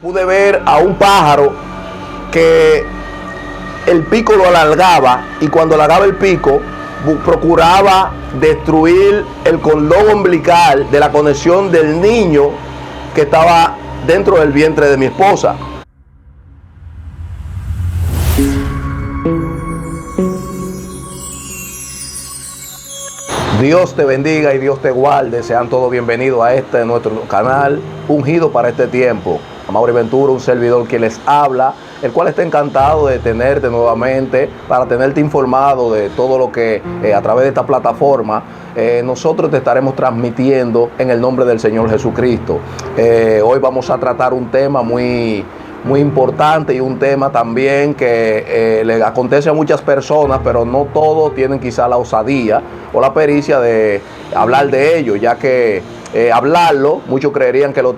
Pude ver a un pájaro que el pico lo alargaba y cuando alargaba el pico procuraba destruir el cordón umbilical de la conexión del niño que estaba dentro del vientre de mi esposa. Dios te bendiga y Dios te guarde. Sean todos bienvenidos a este nuestro canal ungido para este tiempo. Amaury Ventura, un servidor que les habla, el cual está encantado de tenerte nuevamente para tenerte informado de todo lo que a través de esta plataforma nosotros te estaremos transmitiendo en el nombre del Señor Jesucristo. Hoy vamos a tratar un tema muy importante y un tema también que le acontece a muchas personas, pero no todos tienen quizá la osadía o la pericia de hablar de ello, ya que hablarlo, muchos creerían que lo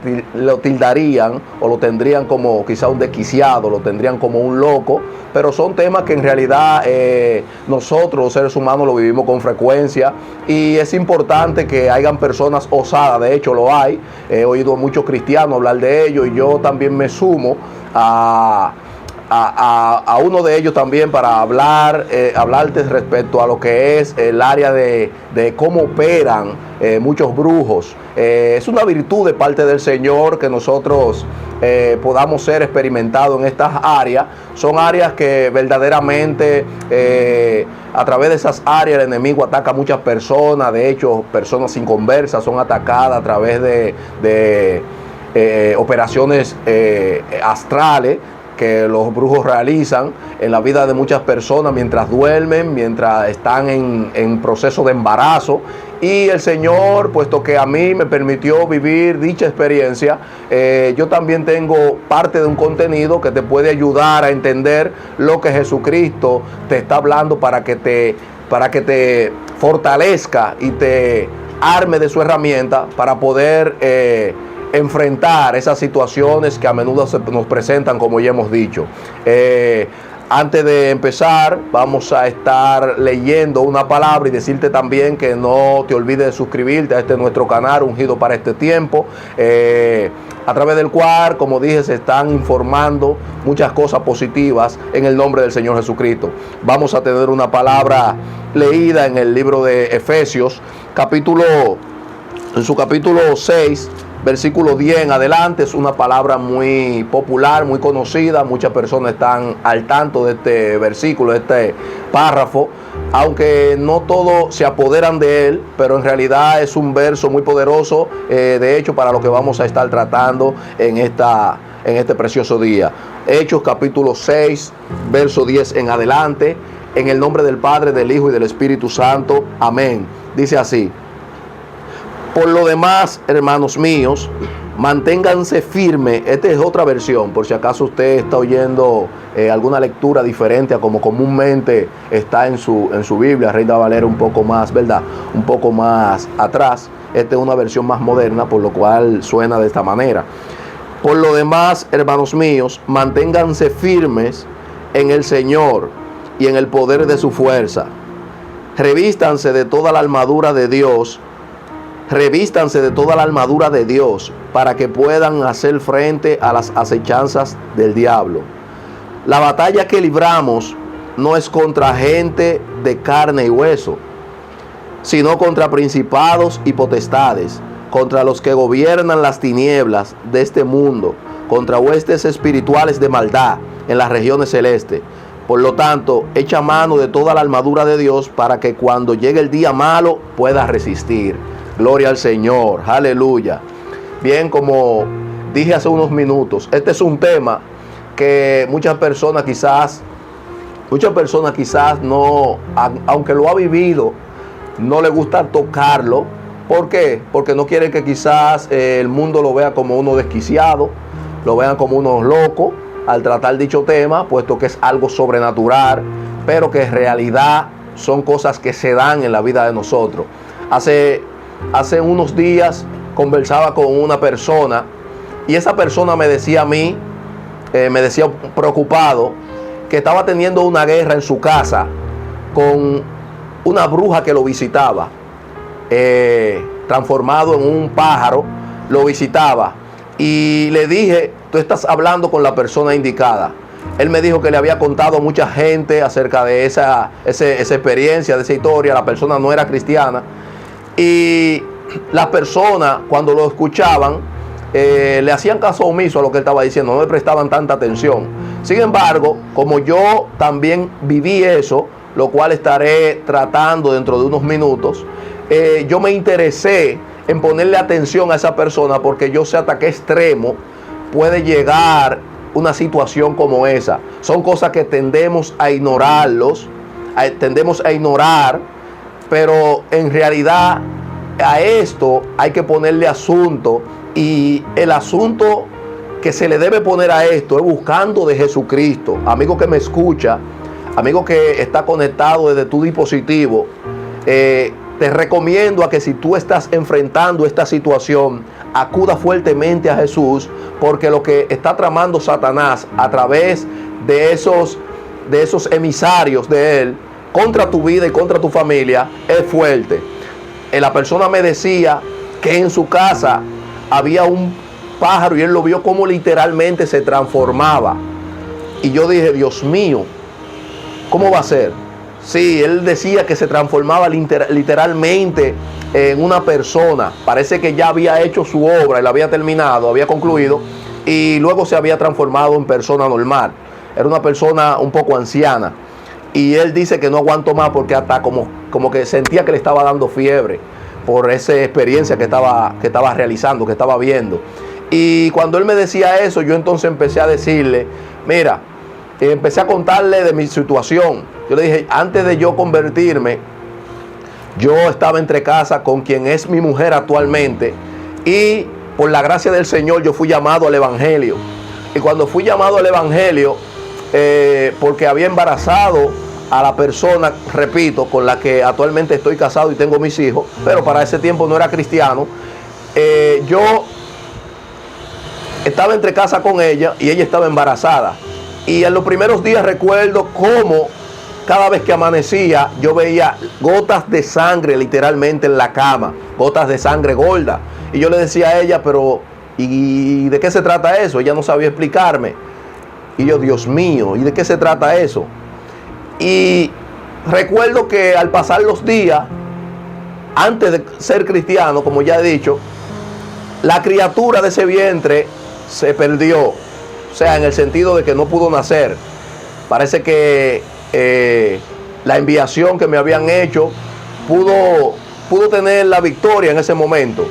tildarían o lo tendrían como quizá un desquiciado, lo tendrían como un loco, pero son temas que en realidad nosotros los seres humanos lo vivimos con frecuencia y es importante que hayan personas osadas. De hecho lo hay, he oído a muchos cristianos hablar de ello y yo también me sumo a uno de ellos también para hablarte respecto a lo que es el área de cómo operan muchos brujos. Es una virtud de parte del Señor que nosotros podamos ser experimentados en estas áreas. Son áreas que verdaderamente a través de esas áreas el enemigo ataca a muchas personas. De hecho, personas inconversas son atacadas a través de operaciones astrales que los brujos realizan en la vida de muchas personas mientras duermen, mientras están en proceso de embarazo. Y el Señor, puesto que a mí me permitió vivir dicha experiencia, yo también tengo parte de un contenido que te puede ayudar a entender lo que Jesucristo te está hablando para que te fortalezca y te arme de su herramienta para poder enfrentar esas situaciones que a menudo se nos presentan, como ya hemos dicho. Antes de empezar, vamos a estar leyendo una palabra y decirte también que no te olvides de suscribirte a este nuestro canal ungido para este tiempo, a través del cual, como dije, se están informando muchas cosas positivas en el nombre del Señor Jesucristo. Vamos a tener una palabra leída en el libro de Efesios, en su capítulo 6, versículo 10 en adelante. Es una palabra muy popular, muy conocida. Muchas personas están al tanto de este versículo, de este párrafo, aunque no todos se apoderan de él, pero en realidad es un verso muy poderoso, de hecho, para lo que vamos a estar tratando en este precioso día. Hechos capítulo 6, verso 10 en adelante. En el nombre del Padre, del Hijo y del Espíritu Santo. Amén. Dice así: por lo demás, hermanos míos, manténganse firmes. Esta es otra versión, por si acaso usted está oyendo alguna lectura diferente a como comúnmente está en su Biblia. Reina Valera un poco más, ¿verdad? Un poco más atrás. Esta es una versión más moderna, por lo cual suena de esta manera. Por lo demás, hermanos míos, manténganse firmes en el Señor y en el poder de su fuerza. Revístanse de toda la armadura de Dios. Revístanse de toda la armadura de Dios para que puedan hacer frente a las acechanzas del diablo. La batalla que libramos no es contra gente de carne y hueso, sino contra principados y potestades, contra los que gobiernan las tinieblas de este mundo, contra huestes espirituales de maldad en las regiones celestes. Por lo tanto, echa mano de toda la armadura de Dios para que cuando llegue el día malo pueda resistir. Gloria al Señor, aleluya. Bien, como dije hace unos minutos, este es un tema que muchas personas quizás no, aunque lo ha vivido, no le gusta tocarlo. ¿Por qué? Porque no quieren que quizás el mundo lo vea como uno desquiciado, lo vean como unos locos al tratar dicho tema, puesto que es algo sobrenatural, pero que en realidad son cosas que se dan en la vida de nosotros. Hace unos días conversaba con una persona y esa persona me decía a mí, me decía preocupado, que estaba teniendo una guerra en su casa con una bruja que lo visitaba, transformado en un pájaro, lo visitaba. Y le dije, tú estás hablando con la persona indicada. Él me dijo que le había contado a mucha gente acerca de esa experiencia, de esa historia. La persona no era cristiana. Y las personas, cuando lo escuchaban, le hacían caso omiso a lo que él estaba diciendo, no le prestaban tanta atención. Sin embargo, como yo también viví eso, lo cual estaré tratando dentro de unos minutos, yo me interesé en ponerle atención a esa persona, porque yo sé hasta qué extremo puede llegar una situación como esa. Son cosas que tendemos a ignorar, pero en realidad a esto hay que ponerle asunto, y el asunto que se le debe poner a esto es buscando de Jesucristo. Amigo que me escucha, amigo que está conectado desde tu dispositivo, te recomiendo a que si tú estás enfrentando esta situación, acuda fuertemente a Jesús, porque lo que está tramando Satanás a través de esos emisarios de él contra tu vida y contra tu familia es fuerte. La persona me decía que en su casa había un pájaro y él lo vio como literalmente se transformaba. Y yo dije, Dios mío, ¿cómo va a ser? Sí, él decía que se transformaba literalmente en una persona. Parece que ya había hecho su obra, él había terminado, había concluido, y luego se había transformado en persona normal. Era una persona un poco anciana. Y él dice que no aguantó más porque hasta como que sentía que le estaba dando fiebre por esa experiencia que estaba realizando, que estaba viendo. Y cuando él me decía eso, yo entonces empecé a decirle, mira, empecé a contarle de mi situación. Yo le dije, antes de yo convertirme, yo estaba entre casa con quien es mi mujer actualmente, y por la gracia del Señor yo fui llamado al Evangelio. Y cuando fui llamado al Evangelio, porque había embarazado a la persona, repito, con la que actualmente estoy casado y tengo mis hijos, pero para ese tiempo no era cristiano, yo estaba entre casa con ella y ella estaba embarazada. Y en los primeros días recuerdo cómo cada vez que amanecía yo veía gotas de sangre literalmente en la cama, gotas de sangre gorda. Y yo le decía a ella, pero ¿y de qué se trata eso? Ella no sabía explicarme. Y yo, Dios mío, ¿y de qué se trata eso? Y recuerdo que al pasar los días, antes de ser cristiano, como ya he dicho, la criatura de ese vientre se perdió. O sea, en el sentido de que no pudo nacer. Parece que la enviación que me habían hecho pudo tener la victoria en ese momento.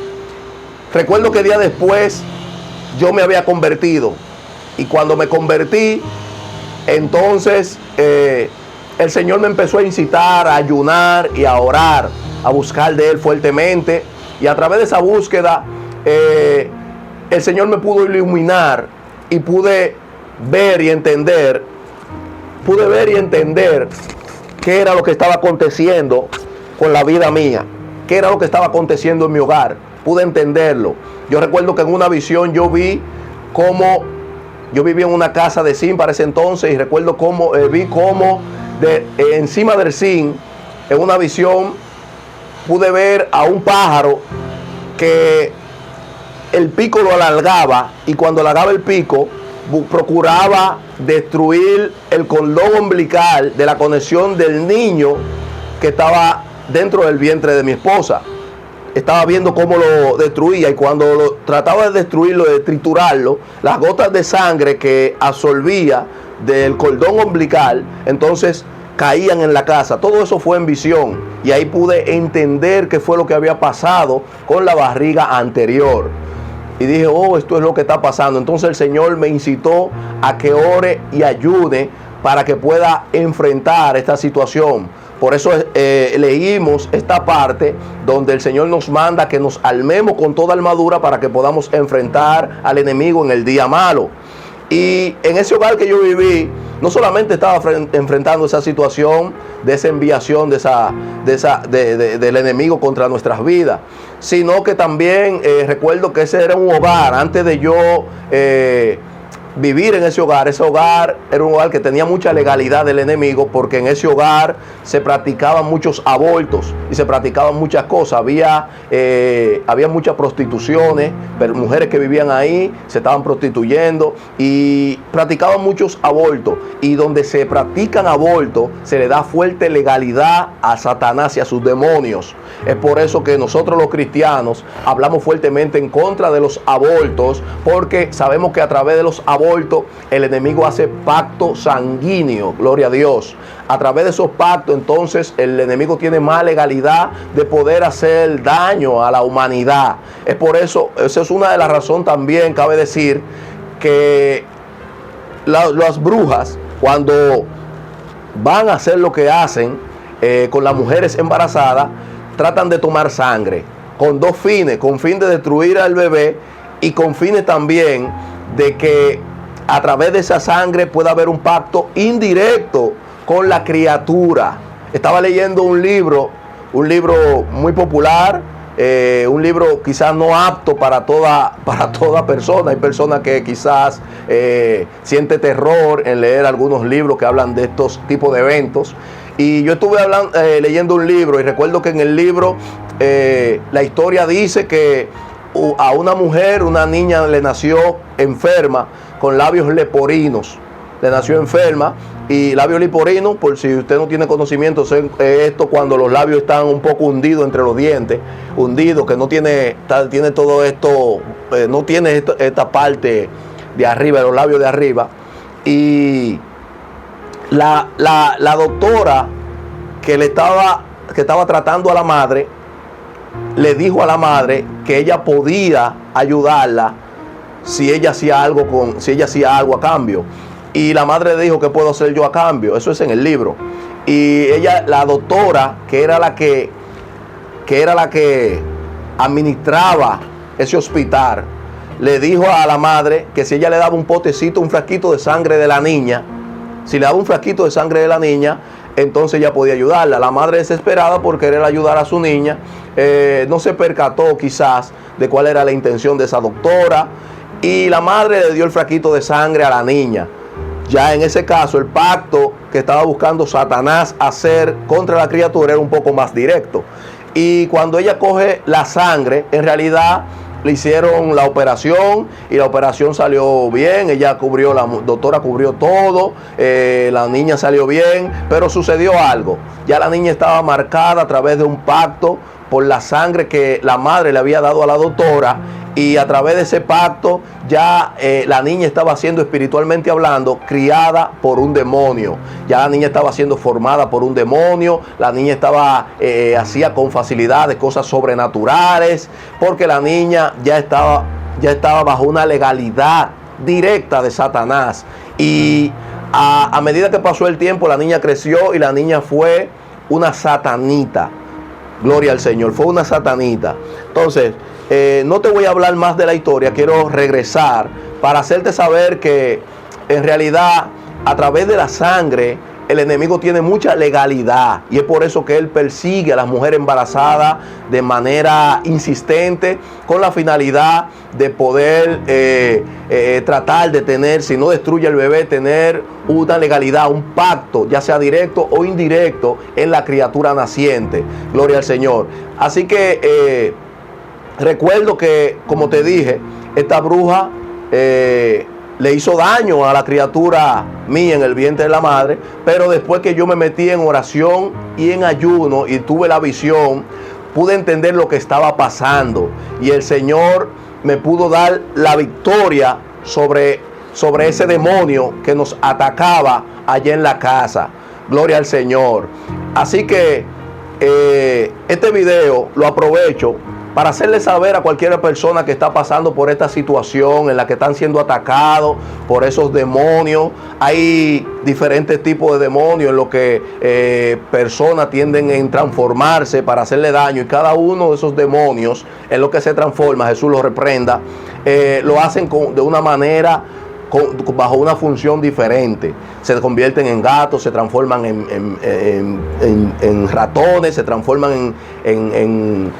Recuerdo que días después yo me había convertido. Y cuando me convertí, entonces el Señor me empezó a incitar a ayunar y a orar, a buscar de Él fuertemente. Y a través de esa búsqueda, el Señor me pudo iluminar y pude ver y entender qué era lo que estaba aconteciendo con la vida mía, qué era lo que estaba aconteciendo en mi hogar. Pude entenderlo. Yo recuerdo que en una visión yo vi cómo yo vivía en una casa de zinc para ese entonces, y recuerdo cómo vi cómo encima del zinc, en una visión, pude ver a un pájaro que el pico lo alargaba, y cuando alargaba el pico procuraba destruir el cordón umbilical de la conexión del niño que estaba dentro del vientre de mi esposa. Estaba viendo cómo lo destruía, y cuando trataba de destruirlo, de triturarlo, las gotas de sangre que absorbía del cordón umbilical, entonces caían en la casa. Todo eso fue en visión, y ahí pude entender qué fue lo que había pasado con la barriga anterior. Y dije, oh, esto es lo que está pasando. Entonces el Señor me incitó a que ore y ayude para que pueda enfrentar esta situación. Por eso leímos esta parte donde el Señor nos manda que nos armemos con toda armadura para que podamos enfrentar al enemigo en el día malo. Y en ese hogar que yo viví, no solamente estaba enfrentando esa situación de esa enviación del enemigo contra nuestras vidas, sino que también recuerdo que ese era un hogar antes de yo vivir en ese hogar era un hogar que tenía mucha legalidad del enemigo, porque en ese hogar se practicaban muchos abortos y se practicaban muchas cosas. Había muchas prostituciones, pero mujeres que vivían ahí se estaban prostituyendo y practicaban muchos abortos. Y donde se practican abortos se le da fuerte legalidad a Satanás y a sus demonios. Es por eso que nosotros los cristianos hablamos fuertemente en contra de los abortos, porque sabemos que a través de los abortos el enemigo hace pacto sanguíneo, gloria a Dios. A través de esos pactos, entonces, el enemigo tiene más legalidad de poder hacer daño a la humanidad. Es por eso, esa es una de las razones también, cabe decir, que las brujas, cuando van a hacer lo que hacen con las mujeres embarazadas, tratan de tomar sangre con dos fines, con fin de destruir al bebé y con fines también de que a través de esa sangre puede haber un pacto indirecto con la criatura. Estaba leyendo un libro muy popular, un libro quizás no apto para toda persona. Hay personas que quizás siente terror en leer algunos libros que hablan de estos tipos de eventos. Y yo estuve leyendo un libro y recuerdo que en el libro la historia dice que a una mujer, una niña le nació enferma con labios leporinos. Le nació enferma y labios leporinos, por si usted no tiene conocimiento, esto cuando los labios están un poco hundidos entre los dientes, hundidos, que no tiene todo esto, no tiene esta parte de arriba, de los labios de arriba. Y la doctora que estaba tratando a la madre, le dijo a la madre que ella podía ayudarla si ella hacía algo a cambio. Y la madre le dijo: ¿qué puedo hacer yo a cambio? Eso es en el libro. Y la doctora, que era la que administraba ese hospital, le dijo a la madre que si ella le daba un potecito, un frasquito de sangre de la niña, si le daba un frasquito de sangre de la niña, entonces ella podía ayudarla. La madre, desesperada por querer ayudar a su niña, no se percató quizás de cuál era la intención de esa doctora, y la madre le dio el frasquito de sangre a la niña. Ya en ese caso, el pacto que estaba buscando Satanás hacer contra la criatura era un poco más directo. Y cuando ella coge la sangre, en realidad le hicieron la operación y la operación salió bien. La doctora cubrió todo, la niña salió bien, pero sucedió algo. Ya la niña estaba marcada a través de un pacto por la sangre que la madre le había dado a la doctora, y a través de ese pacto ya la niña estaba siendo, espiritualmente hablando, criada por un demonio. Ya la niña estaba siendo formada por un demonio. La niña hacía con facilidad de cosas sobrenaturales, porque la niña ya estaba bajo una legalidad directa de Satanás. Y a medida que pasó el tiempo, la niña creció y la niña fue una satanita. Gloria al Señor, fue una satanita. Entonces, no te voy a hablar más de la historia, quiero regresar para hacerte saber que en realidad a través de la sangre el enemigo tiene mucha legalidad, y es por eso que él persigue a las mujeres embarazadas de manera insistente, con la finalidad de poder tratar de tener, si no destruye el bebé, tener una legalidad, un pacto, ya sea directo o indirecto, en la criatura naciente. Gloria al Señor. Así que recuerdo que, como te dije, esta bruja le hizo daño a la criatura mía en el vientre de la madre, pero después que yo me metí en oración y en ayuno y tuve la visión, pude entender lo que estaba pasando, y el Señor me pudo dar la victoria sobre ese demonio que nos atacaba allá en la casa. Gloria al Señor. Así que este video lo aprovecho para hacerle saber a cualquier persona que está pasando por esta situación en la que están siendo atacados por esos demonios. Hay diferentes tipos de demonios en los que personas tienden a transformarse para hacerle daño, y cada uno de esos demonios en lo que se transforma, Jesús los reprenda, lo hacen de una manera, bajo una función diferente. Se convierten en gatos, se transforman en ratones, se transforman en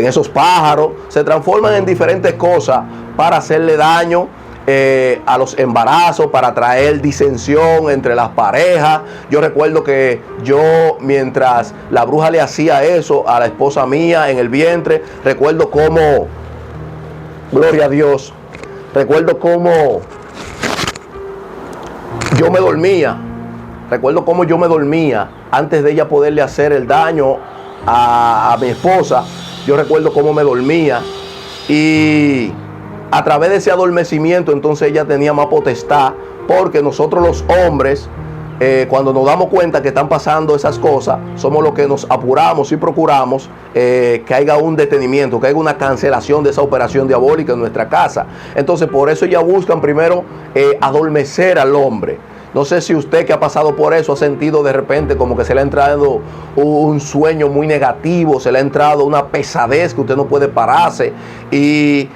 esos pájaros, se transforman en diferentes cosas para hacerle daño a los embarazos, para traer disensión entre las parejas. Yo recuerdo que yo, mientras la bruja le hacía eso a la esposa mía en el vientre, recuerdo cómo, gloria a Dios, recuerdo cómo yo me dormía. Recuerdo cómo yo me dormía antes de ella poderle hacer el daño a mi esposa. Yo recuerdo cómo me dormía, y a través de ese adormecimiento entonces ella tenía más potestad, porque nosotros los hombres, cuando nos damos cuenta que están pasando esas cosas, somos los que nos apuramos y procuramos que haya un detenimiento, que haya una cancelación de esa operación diabólica en nuestra casa. Entonces por eso ya buscan primero adormecer al hombre. No sé si usted, que ha pasado por eso, ha sentido de repente como que se le ha entrado un sueño muy negativo, se le ha entrado una pesadez que usted no puede pararse, y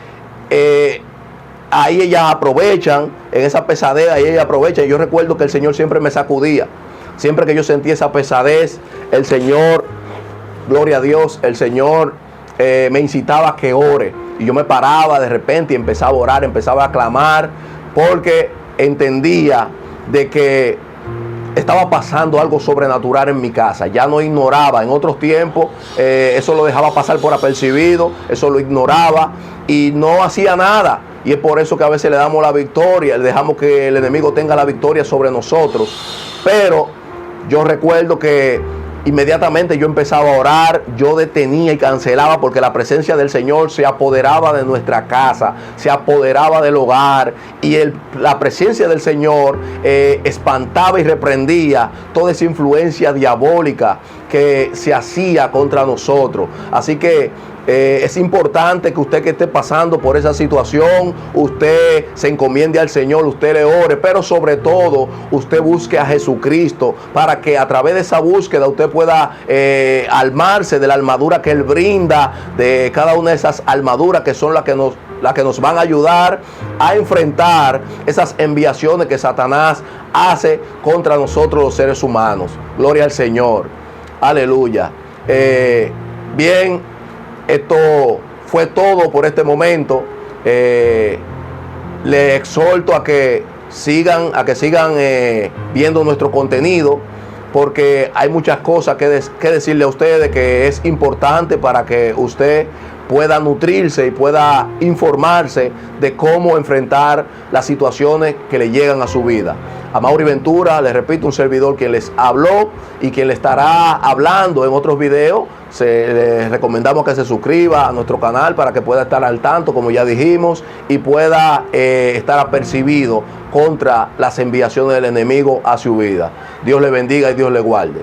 ahí ellas aprovechan, en esa pesadez, ahí ellas aprovechan. Yo recuerdo que el Señor siempre me sacudía. Siempre que yo sentía esa pesadez, el Señor, gloria a Dios, el Señor me incitaba a que ore. Y yo me paraba de repente y empezaba a orar, empezaba a clamar, porque entendía de que estaba pasando algo sobrenatural en mi casa. Ya no ignoraba. En otros tiempos eso lo dejaba pasar por apercibido, eso lo ignoraba y no hacía nada. Y es por eso que a veces le damos la victoria, le dejamos que el enemigo tenga la victoria sobre nosotros. Pero yo recuerdo que inmediatamente yo empezaba a orar, yo detenía y cancelaba, porque la presencia del Señor se apoderaba de nuestra casa, se apoderaba del hogar, y la presencia del Señor espantaba y reprendía toda esa influencia diabólica que se hacía contra nosotros. Así que es importante que usted, que esté pasando por esa situación, usted se encomiende al Señor, usted le ore, pero sobre todo usted busque a Jesucristo, para que a través de esa búsqueda usted pueda armarse de la armadura que Él brinda, de cada una de esas armaduras que son las que nos van a ayudar a enfrentar esas enviaciones que Satanás hace contra nosotros los seres humanos. Gloria al Señor. Aleluya. Bien, esto fue todo por este momento. Le exhorto a que sigan viendo nuestro contenido, porque hay muchas cosas que decirle a ustedes, que es importante para que usted pueda nutrirse y pueda informarse de cómo enfrentar las situaciones que le llegan a su vida. Amaury Ventura, les repito, un servidor quien les habló y quien le estará hablando en otros videos. Les recomendamos que se suscriba a nuestro canal para que pueda estar al tanto, como ya dijimos, y pueda estar apercibido contra las enviaciones del enemigo a su vida. Dios le bendiga y Dios le guarde.